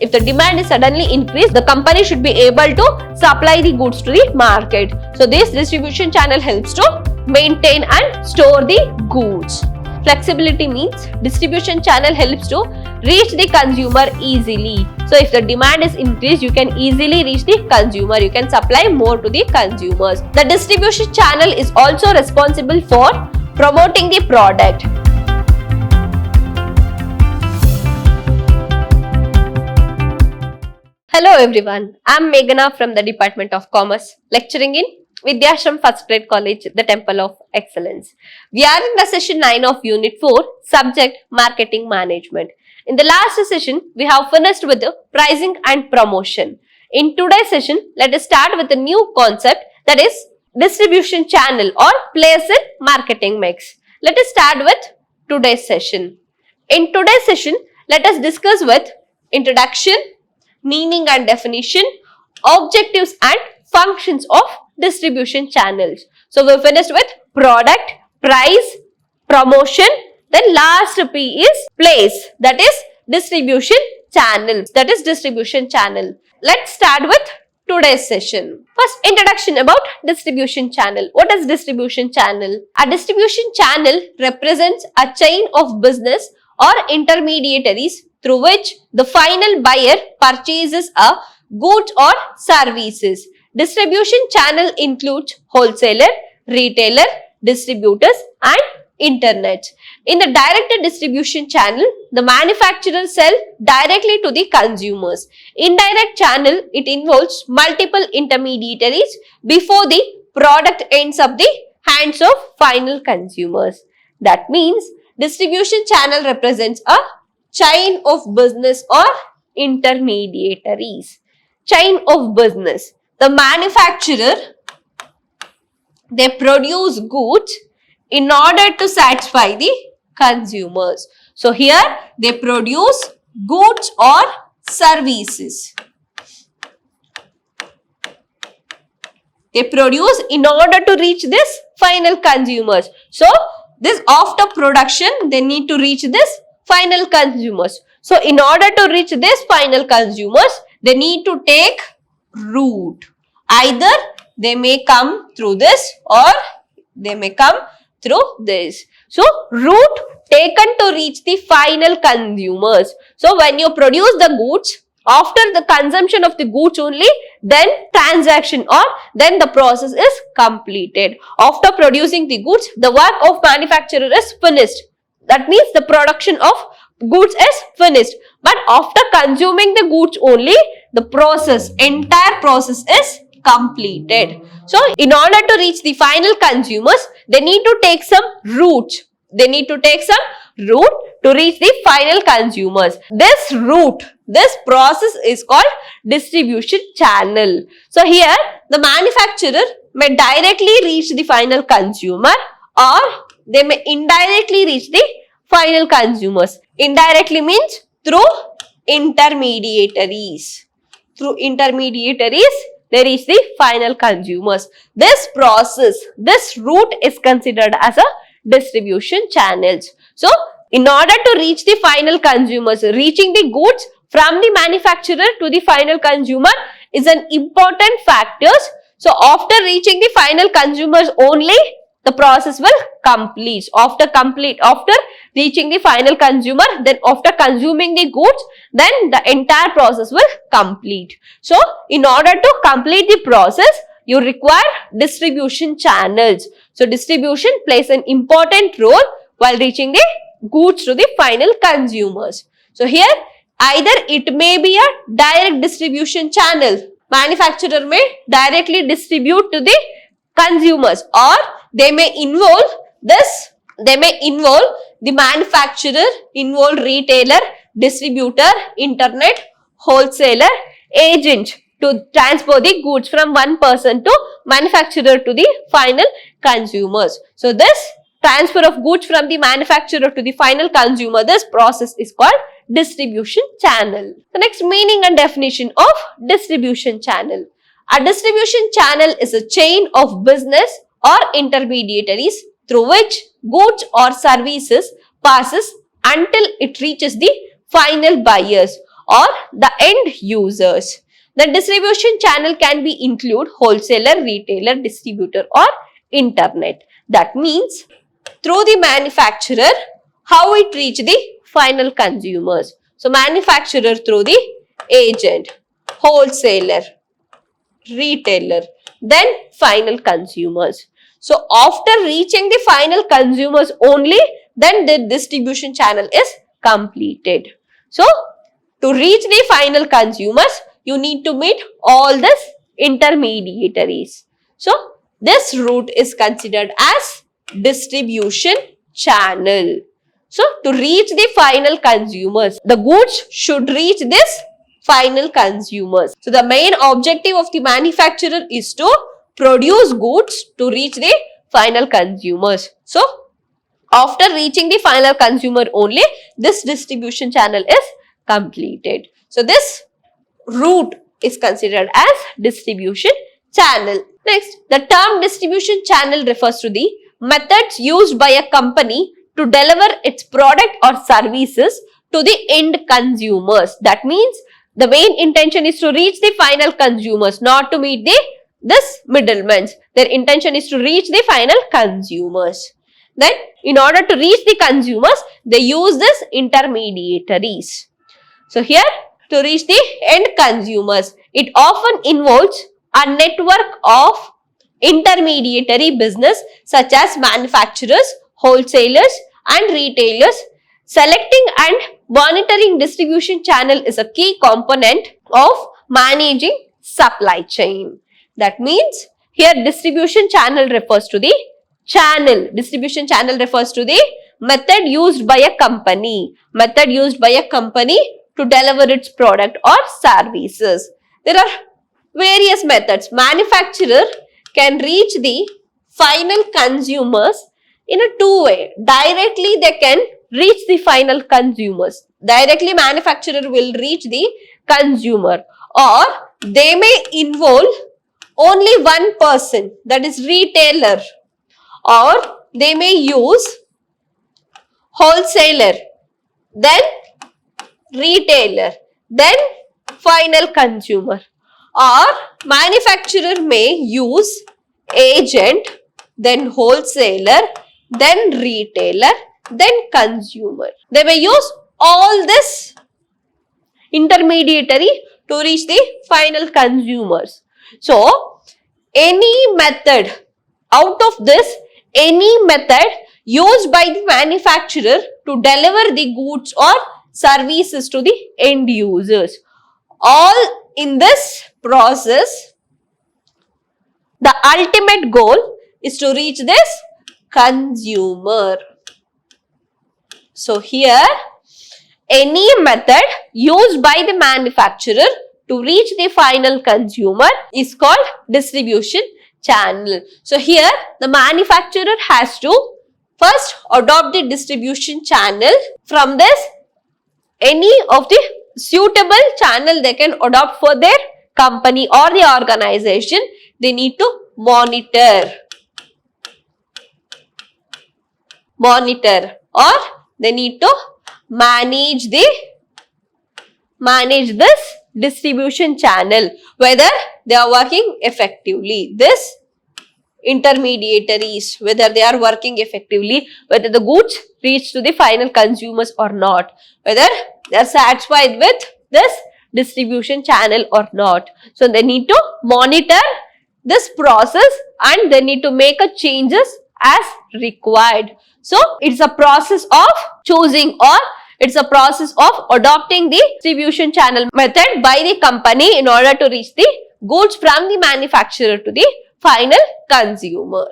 If the demand is suddenly increased, the company should be able to supply the goods to the market. So this distribution channel helps to maintain and store the goods. Flexibility means distribution channel helps to reach the consumer easily. So if the demand is increased, you can easily reach the consumer. You can supply more to the consumers. The distribution channel is also responsible for promoting the product. Hello everyone, I am Meghana from the Department of Commerce, lecturing in Vidhyaashram First Grade College, the Temple of Excellence. We are in the session 9 of Unit 4, subject Marketing Management. In the last session, we have finished with the pricing and promotion. In today's session, let us start with a new concept, that is distribution channel or place in marketing mix. Let us start with today's session. In today's session, let us discuss with introduction, meaning and definition, objectives and functions of distribution channels. So we finished with product, price, promotion, then last P is place, that is distribution channel. Let's start with today's session. First, introduction about distribution channel. What is distribution channel? A distribution channel represents a chain of business or intermediaries through which the final buyer purchases a goods or services. Distribution channel includes wholesaler, retailer, distributors and internet. In the direct distribution channel, the manufacturer sells directly to the consumers. Indirect channel, it involves multiple intermediaries before the product ends up the hands of final consumers. That means distribution channel represents a chain of business or intermediaries. Chain of business. The manufacturer, they produce goods in order to satisfy the consumers. So here they produce goods or services. They produce in order to reach this final consumers. So this after production, they need to reach this final consumers. So in order to reach this final consumers, they need to take route. Either they may come through this or they may come through this. So route taken to reach the final consumers. So when you produce the goods, after the consumption of the goods only, then transaction or then the process is completed. After producing the goods, the work of manufacturer is finished. That means the production of goods is finished. But after consuming the goods only, the process, entire process is completed. So in order to reach the final consumers, they need to take some route. They need to take some route to reach the final consumers. This route, this process is called distribution channel. So here the manufacturer may directly reach the final consumer or they may indirectly reach the final consumers. Indirectly means through intermediaries. Through intermediaries, they reach the final consumers. This process, this route is considered as a distribution channels. So, in order to reach the final consumers, reaching the goods from the manufacturer to the final consumer is an important factor. So, after reaching the final consumers only, the process will complete. After reaching the final consumer, then after consuming the goods, then the entire process will complete. So, in order to complete the process, you require distribution channels. So, distribution plays an important role while reaching the goods to the final consumers. So, here either it may be a direct distribution channel. Manufacturer may directly distribute to the consumers, or they may involve the manufacturer, involve retailer, distributor, internet, wholesaler, agent to transport the goods from one person to manufacturer to the final consumers. So this transfer of goods from the manufacturer to the final consumer, this process is called distribution channel. The next, meaning and definition of distribution channel. A distribution channel is a chain of business or intermediaries through which goods or services passes until it reaches the final buyers. or the end users. The distribution channel can be include wholesaler, retailer, distributor or internet. That means through the manufacturer, how it reach the final consumers. So manufacturer through the agent, wholesaler, retailer, then final consumers. So after reaching the final consumers only, then the distribution channel is completed. So to reach the final consumers, you need to meet all these intermediaries. So this route is considered as distribution channel. So to reach the final consumers, the goods should reach this final consumers. So the main objective of the manufacturer is to produce goods to reach the final consumers. So after reaching the final consumer only, this distribution channel is completed. So this route is considered as distribution channel. Next, the term distribution channel refers to the methods used by a company to deliver its product or services to the end consumers. That means the main intention is to reach the final consumers, not to meet this middlemen. Their intention is to reach the final consumers. Then in order to reach the consumers, they use this intermediaries. So here to reach the end consumers, it often involves a network of intermediary business such as manufacturers, wholesalers and retailers. Selecting and monitoring distribution channel is a key component of managing supply chain. That means here distribution channel refers to the channel. Distribution channel refers to the method used by a company. Method used by a company to deliver its product or services. There are various methods. Manufacturer can reach the final consumers in a two-way. Directly they can reach the final consumers. Directly manufacturer will reach the consumer, or they may involve only one person, that is retailer, or they may use wholesaler, then retailer, then final consumer, or manufacturer may use agent, then wholesaler, then retailer, then consumer. They may use all this intermediary to reach the final consumers. So any method out of this, any method used by the manufacturer to deliver the goods or services to the end users, all in this process, the ultimate goal is to reach this consumer. So here any method used by the manufacturer to reach the final consumer is called distribution channel. So here the manufacturer has to first adopt the distribution channel. From this, any of the suitable channel they can adopt for their company or the organization, they need to monitor or they need to manage this distribution channel, whether they are working effectively. This intermediaries, whether they are working effectively, whether the goods reach to the final consumers or not, whether they are satisfied with this distribution channel or not. So they need to monitor this process and they need to make a changes as required. So it's a process of choosing, or it's a process of adopting the distribution channel method by the company in order to reach the goods from the manufacturer to the final consumer.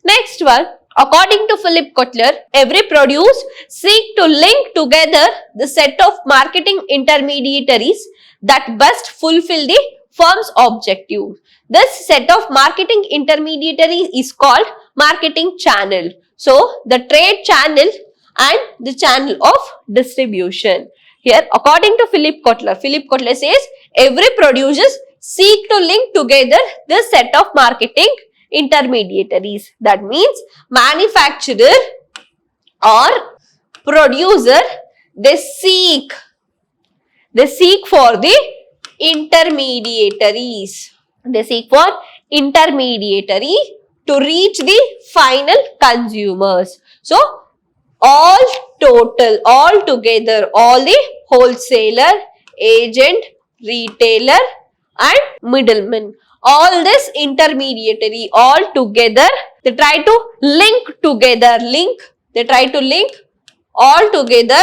Next one, according to Philip Kotler, every produce seek to link together the set of marketing intermediaries that best fulfill the firm's objective. This set of marketing intermediaries is called marketing channel. So the trade channel and the channel of distribution. Here, according to Philip Kotler says every producers seek to link together this set of marketing intermediaries. That means manufacturer or producer, they seek They seek for the intermediaries. They seek for intermediary to reach the final consumers. So, all together, all the wholesaler, agent, retailer and middleman, all this intermediary all together, they try to link together, they try to link all together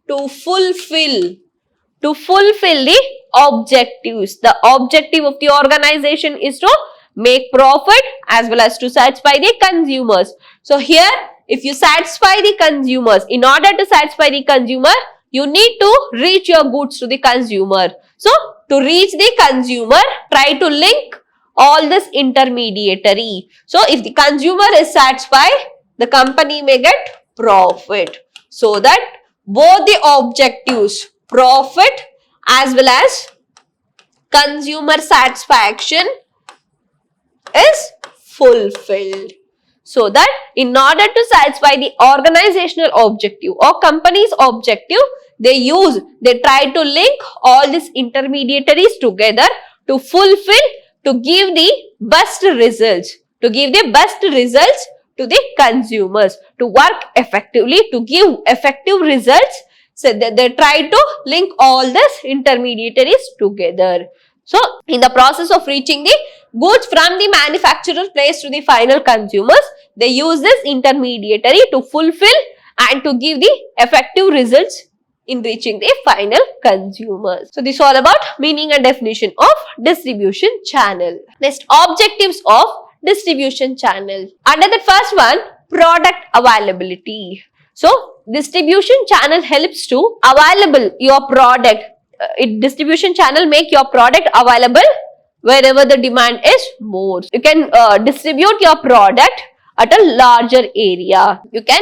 to fulfill the objectives. The objective of the organization is to make profit as well as to satisfy the consumers. So here, if you satisfy the consumers, in order to satisfy the consumer, you need to reach your goods to the consumer. So to reach the consumer, try to link all this intermediary. So if the consumer is satisfied, the company may get profit. So that both the objectives, profit as well as consumer satisfaction, is fulfilled. So that in order to satisfy the organizational objective or company's objective, they try to link all these intermediaries together to fulfill, to give the best results, to the consumers, to work effectively, to give effective results. So they try to link all these intermediaries together. So in the process of reaching the goods from the manufacturer place to the final consumers, they use this intermediary to fulfill and to give the effective results in reaching the final consumers. So this is all about meaning and definition of distribution channel. Next, objectives of distribution channel. Under the first one, product availability. So distribution channel helps to available your product. Distribution channel make your product available wherever the demand is more. You can distribute your product at a larger area. You can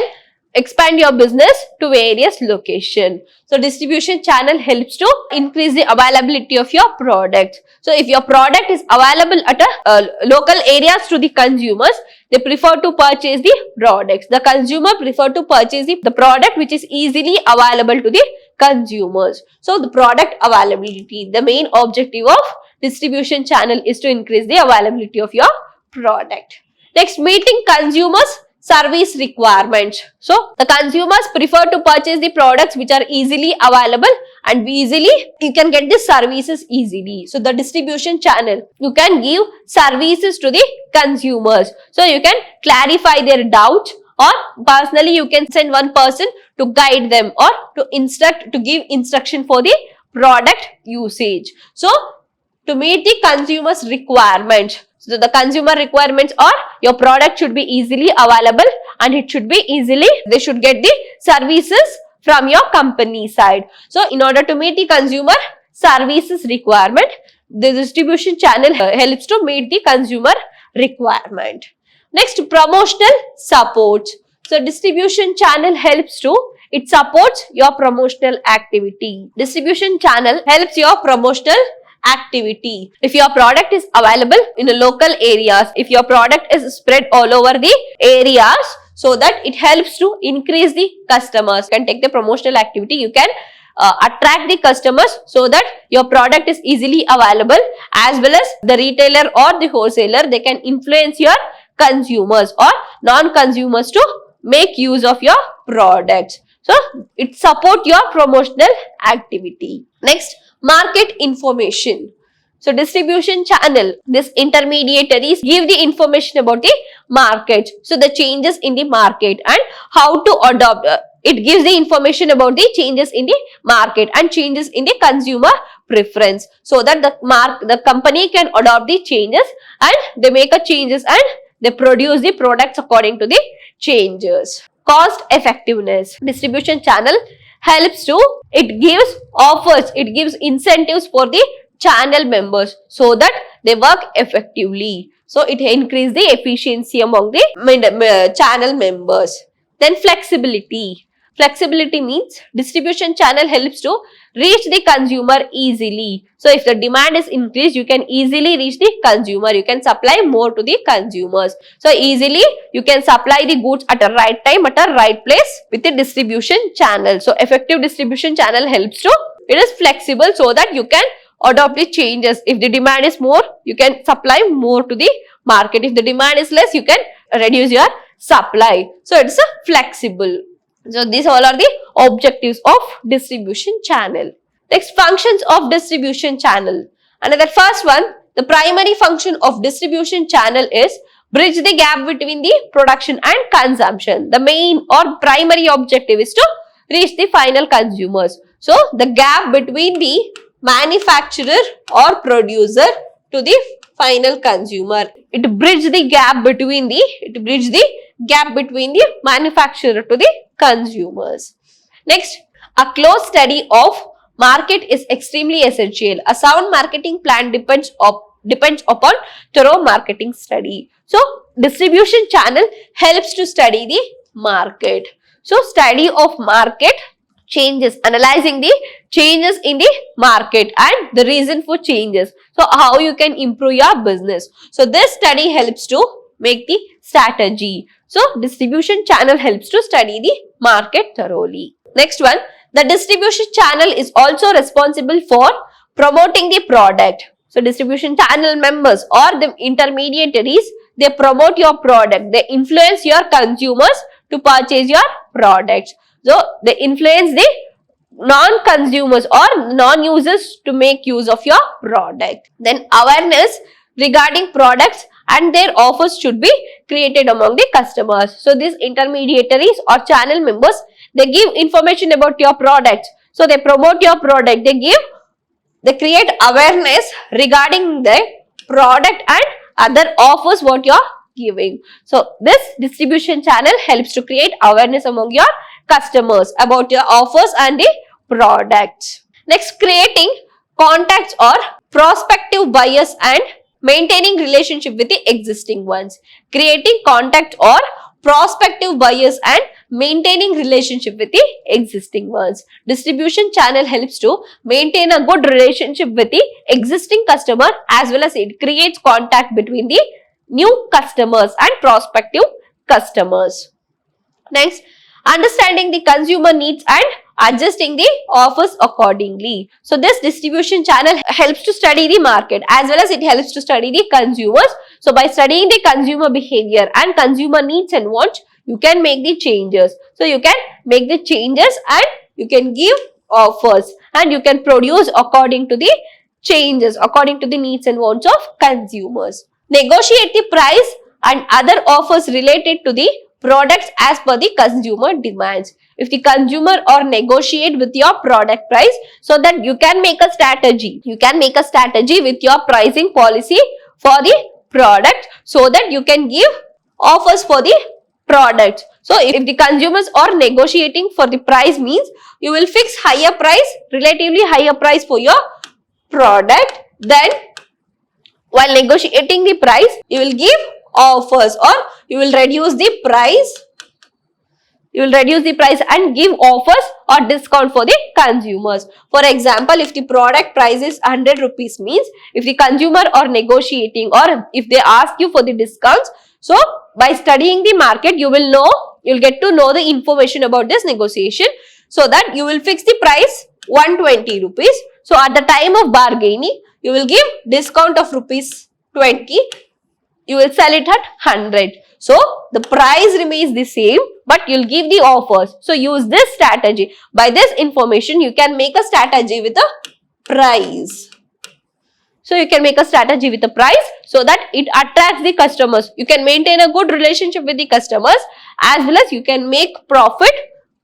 expand your business to various locations. So distribution channel helps to increase the availability of your product. So if your product is available at a local areas to the consumers, they prefer to purchase the products. The consumer prefer to purchase the product which is easily available to the consumers. So the product availability, the main objective of distribution channel is to increase the availability of your product. Next, meeting consumers' service requirements. So the consumers prefer to purchase the products which are easily available and you can get the services easily. So the distribution channel, you can give services to the consumers. So you can clarify their doubt, or personally you can send one person to guide them or to give instruction for the product usage. So to meet the consumer's requirements. So the consumer requirements are your product should be easily available and they should get the services from your company side. So in order to meet the consumer services requirement, the distribution channel helps to meet the consumer requirement. Next, promotional support. So distribution channel helps to, it supports your promotional activity. Distribution channel helps your promotional activity. If your product is available in a local areas, if your product is spread all over the areas, so that it helps to increase the customers. You can take the promotional activity, you can attract the customers so that your product is easily available, as well as the retailer or the wholesaler, they can influence your consumers or non-consumers to make use of your products. So it supports your promotional activity. Next, market information. So distribution channel, these intermediaries give the information about the market. So the changes in the market and how to adopt. It gives the information about the changes in the market and changes in the consumer preference, so that the company can adopt the changes and they make a changes and they produce the products according to the changes. Cost effectiveness. Distribution channel helps to, it gives offers, it gives incentives for the channel members so that they work effectively. So it increases the efficiency among the channel members. Then flexibility. Flexibility means distribution channel helps to reach the consumer easily. So if the demand is increased, you can easily reach the consumer. You can supply more to the consumers. So easily you can supply the goods at a right time, at a right place with the distribution channel. So effective distribution channel helps to It is flexible so that you can adopt the changes. If the demand is more, you can supply more to the market. If the demand is less, you can reduce your supply. So it's a flexible. So these all are the objectives of distribution channel. Next, functions of distribution channel. Another first one, the primary function of distribution channel is bridge the gap between the production and consumption. The main or primary objective is to reach the final consumers. So the gap between the manufacturer or producer to the final consumer. It bridge the gap between the manufacturer to the consumers. Next, a close study of market is extremely essential. A sound marketing plan depends upon thorough marketing study. So, distribution channel helps to study the market. So, study of market changes, analyzing the changes in the market and the reason for changes. So, how you can improve your business. So, this study helps to make the strategy. So, distribution channel helps to study the market thoroughly. Next one, the distribution channel is also responsible for promoting the product. So, distribution channel members or the intermediaries, they promote your product. They influence your consumers to purchase your products. So, they influence the non-consumers or non-users to make use of your product. Then, awareness regarding products and their offers should be created among the customers. So, these intermediaries or channel members, they give information about your products. So, they promote your product. They create awareness regarding the product and other offers what you are giving. So, this distribution channel helps to create awareness among your customers about your offers and the products. Next, creating contacts or prospective buyers and maintaining relationship with the existing ones. Creating contact or prospective buyers and maintaining relationship with the existing ones. Distribution channel helps to maintain a good relationship with the existing customer as well as it creates contact between the new customers and prospective customers. Next, understanding the consumer needs and adjusting the offers accordingly. So, this distribution channel helps to study the market as well as it helps to study the consumers. So, by studying the consumer behavior and consumer needs and wants, you can make the changes. So, you can make the changes and you can give offers and you can produce according to the changes, according to the needs and wants of consumers. Negotiate the price and other offers related to the products as per the consumer demands. If the consumer or negotiate with your product price, so that you can make a strategy. You can make a strategy with your pricing policy for the product so that you can give offers for the product. So, if the consumers are negotiating for the price means you will fix higher price, relatively higher price for your product. Then, while negotiating the price, you will give offers or you will reduce the price. You will reduce the price and give offers or discount for the consumers. For example, if the product price is 100 rupees means if the consumer are negotiating or if they ask you for the discounts, so by studying the market, you will get to know the information about this negotiation so that you will fix the price 120 rupees. So at the time of bargaining, you will give discount of rupees 20. You will sell it at 100. So, the price remains the same, but you'll give the offers. So, use this strategy. By this information, you can make a strategy with a price. So, you can make a strategy with a price so that it attracts the customers. You can maintain a good relationship with the customers as well as you can make profit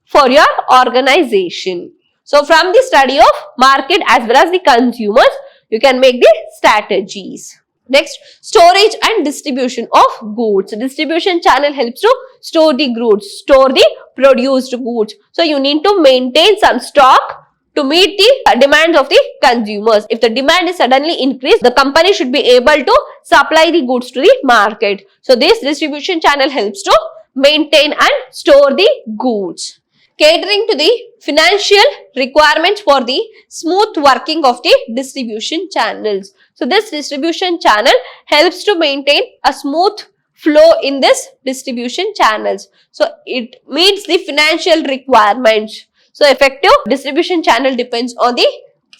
for your organization. So, from the study of market as well as the consumers, you can make the strategies. Next, storage and distribution of goods. Distribution channel helps to store the goods, store the produced goods. So, you need to maintain some stock to meet the demands of the consumers. If the demand is suddenly increased, the company should be able to supply the goods to the market. So, this distribution channel helps to maintain and store the goods. Catering to the financial requirements for the smooth working of the distribution channels. So, this distribution channel helps to maintain a smooth flow in this distribution channels. So, it meets the financial requirements. So, effective distribution channel depends on the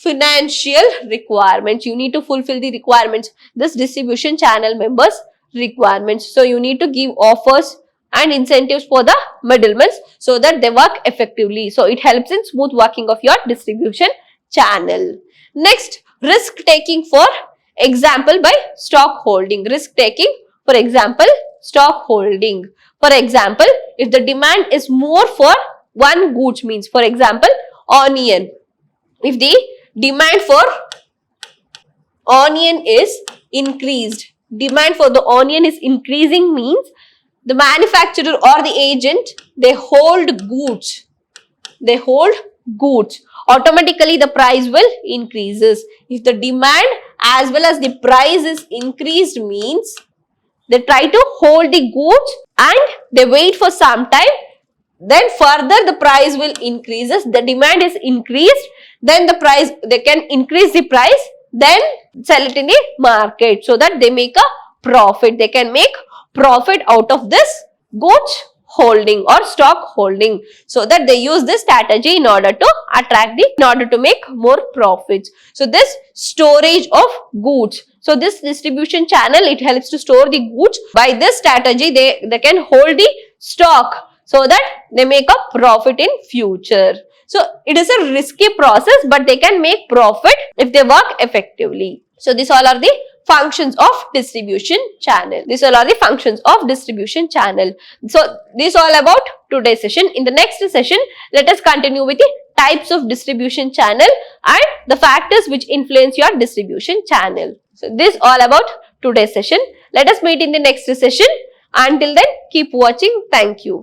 financial requirements. You need to fulfill the requirements, this distribution channel members requirements. So you need to give offers and incentives for the middlemen so that they work effectively. So it helps in smooth working of your distribution channel. Next, risk taking, for example by stock holding. Risk taking, for example, stock holding. For example, if the demand is more for one goods, means for example onion, if the demand for onion is increased, demand for the onion is increasing, means the manufacturer or the agent, they hold goods, automatically the price will increases. If the demand as well as the price is increased, means they try to hold the goods and they wait for some time, then further the price will increases. The demand is increased, then the price, they can increase the price, then sell it in the market so that they make a profit. They can make profit out of this goods holding or stock holding, so that they use this strategy in order to in order to make more profits. So this storage of goods, so this distribution channel, it helps to store the goods. By this strategy, they can hold the stock so that they make a profit in future. So it is a risky process, but they can make profit if they work effectively. So these all are the functions of distribution channel. These all are the functions of distribution channel. So this all about today's session. In the next session, let us continue with the types of distribution channel and the factors which influence your distribution channel. So this all about today's session. Let us meet in the next session. Until then, keep watching. Thank you.